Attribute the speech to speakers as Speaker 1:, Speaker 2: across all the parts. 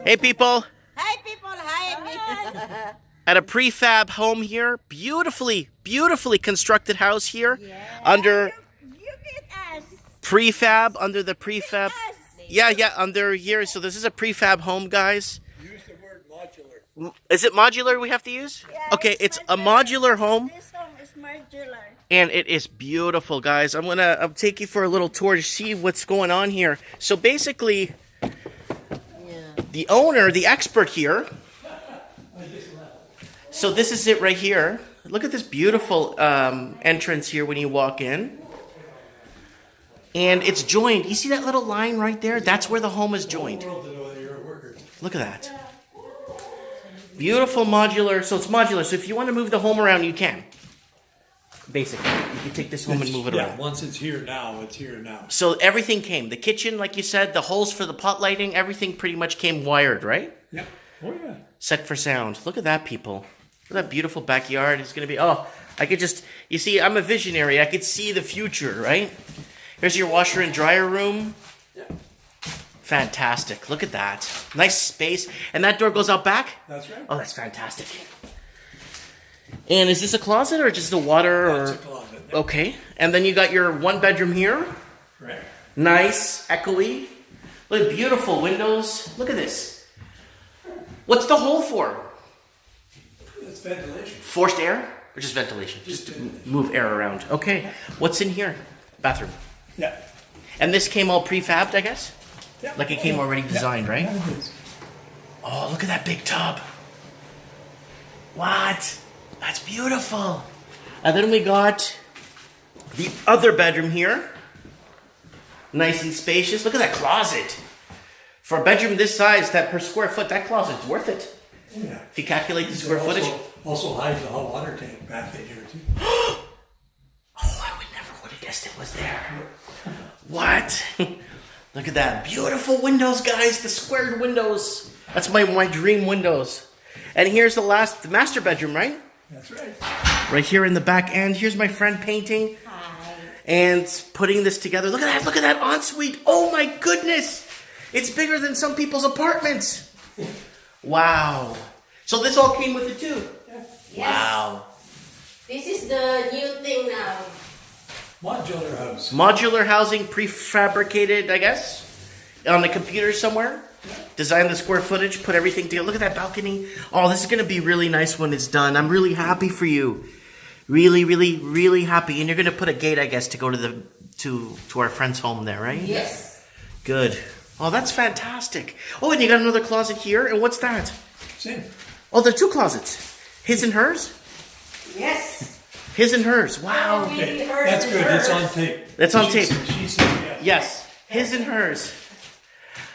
Speaker 1: Hey people,
Speaker 2: Hi people, hi.
Speaker 1: at a prefab home here, beautifully constructed house here, under
Speaker 2: You get us.
Speaker 1: prefab, under the prefab.
Speaker 2: Us.
Speaker 1: Yeah, under here. So this is a prefab home, guys.
Speaker 3: Use the word modular.
Speaker 1: Is it modular we have to use?
Speaker 2: Yeah,
Speaker 1: Okay, it's a modular home,
Speaker 2: This home is modular.
Speaker 1: and it is beautiful, guys. I'll take you for a little tour to see what's going on here. So basically, the owner, the expert here. So this is it right here. Look at this beautiful entrance here when you walk in. And it's joined. You see that little line right there? That's where the home is joined. Look at that. Beautiful modular. So it's modular. So if you want to move the home around, you can. Basically, you can take this home and move it around.
Speaker 3: Yeah, once it's here now, it's here now.
Speaker 1: So everything came. The kitchen, like you said, the holes for the pot lighting, everything pretty much came wired, right?
Speaker 3: Yeah. Oh yeah.
Speaker 1: Set for sound. Look at that, people. Look at that beautiful backyard. It's going to be, I could just, you see, I'm a visionary. I could see the future, right? Here's your washer and dryer room.
Speaker 3: Yeah.
Speaker 1: Fantastic. Look at that. Nice space. And that door goes out back?
Speaker 3: That's right.
Speaker 1: Oh, that's fantastic. And is this a closet or just the water?
Speaker 3: That's
Speaker 1: or
Speaker 3: a closet.
Speaker 1: Okay. And then you got your one bedroom here.
Speaker 3: Right.
Speaker 1: Nice, echoey. Look at beautiful windows. Look at this. What's the hole for?
Speaker 3: It's ventilation.
Speaker 1: Forced air or just ventilation? Just to move air around. Okay. What's in here? Bathroom.
Speaker 3: Yeah.
Speaker 1: And this came all prefabbed, I guess?
Speaker 3: Yeah.
Speaker 1: Like it came already designed, right?
Speaker 3: Yeah, it is.
Speaker 1: Oh, look at that big tub. What? That's beautiful. And then we got the other bedroom here. Nice and spacious. Look at that closet. For a bedroom this size, that per square foot, that closet's worth it.
Speaker 3: Yeah.
Speaker 1: If you calculate the square footage.
Speaker 3: Also hides the hot water tank back in here too.
Speaker 1: Oh, I would have guessed it was there. What? Look at that. Beautiful windows, guys. The squared windows. That's my dream windows. And here's the master bedroom, right?
Speaker 3: That's right.
Speaker 1: Right here in the back end. Here's my friend painting.
Speaker 2: Hi.
Speaker 1: And putting this together. Look at that ensuite. Oh my goodness. It's bigger than some people's apartments. Wow. So this all came with it too?
Speaker 2: Yes.
Speaker 1: Wow.
Speaker 2: This is the new thing now.
Speaker 3: Modular house.
Speaker 1: Modular housing, prefabricated, I guess, on the computer somewhere. Design the square footage, put everything together. Look at that balcony. Oh, this is going to be really nice when it's done. I'm really happy for you. Really happy. And you're going to put a gate, I guess, to go to our friend's home there, right?
Speaker 2: Yes.
Speaker 1: Good. Oh, that's fantastic. Oh, and you got another closet here. And what's that?
Speaker 3: Same.
Speaker 1: Oh, there are two closets. His and hers?
Speaker 2: Yes.
Speaker 1: His and hers. Wow.
Speaker 3: Okay. That's good. It's on tape.
Speaker 1: That's on tape.
Speaker 3: She said yes.
Speaker 1: Yes. His and hers.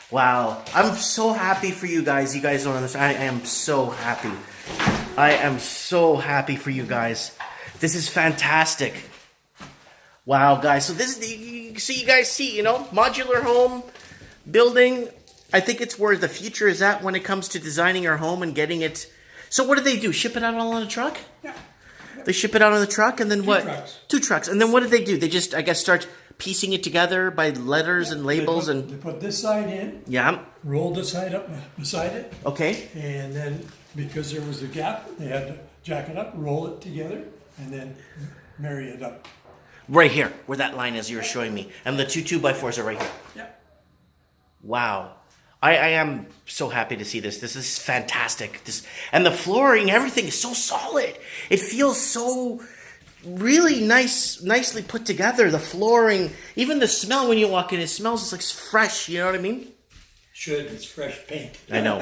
Speaker 1: Wow. I'm so happy for you guys. You guys don't understand. I am so happy. I am so happy for you guys. This is fantastic. Wow, guys. So this is you guys see, modular home building. I think it's where the future is at when it comes to designing your home and getting it. So what do they do? Ship it out all on a truck?
Speaker 3: Yeah.
Speaker 1: They ship it out on the truck, and then what?
Speaker 3: Trucks.
Speaker 1: 2 trucks. And then what do? They just, I guess, start piecing it together by letters and labels
Speaker 3: They
Speaker 1: and...
Speaker 3: put this side in,
Speaker 1: Yeah.
Speaker 3: roll this side up beside it,
Speaker 1: Okay.
Speaker 3: and then because there was a gap, they had to jack it up, roll it together, and then marry it up.
Speaker 1: Right here, where that line is you were showing me. And the 2 2x4s are right here.
Speaker 3: Yeah.
Speaker 1: Wow. I am so happy to see this. This is fantastic. And the flooring, everything is so solid. It feels so really nicely put together. The flooring, even the smell when you walk in, it smells just like fresh. You know what I mean?
Speaker 3: Should. It's fresh paint.
Speaker 1: I know.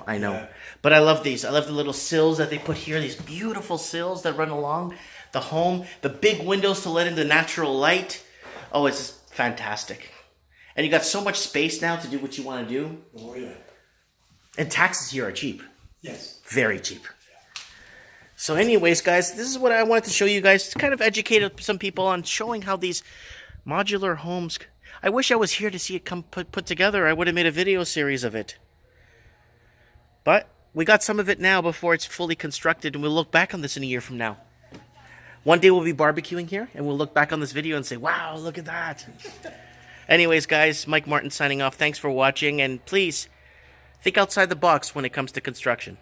Speaker 3: Yeah.
Speaker 1: But I love these. I love the little sills that they put here. These beautiful sills that run along the home. The big windows to let in the natural light. Oh, it's just fantastic. And you got so much space now to do what you want to do.
Speaker 3: Oh yeah.
Speaker 1: And taxes here are cheap.
Speaker 3: Yes.
Speaker 1: Very cheap. So anyways, guys, this is what I wanted to show you guys. To kind of educate some people on showing how these modular homes... I wish I was here to see it come put together. I would have made a video series of it. But we got some of it now before it's fully constructed, and we'll look back on this in a year from now. One day we'll be barbecuing here, and we'll look back on this video and say, wow, look at that. Anyways, guys, Mike Martin signing off. Thanks for watching, and please Think outside the box when it comes to construction.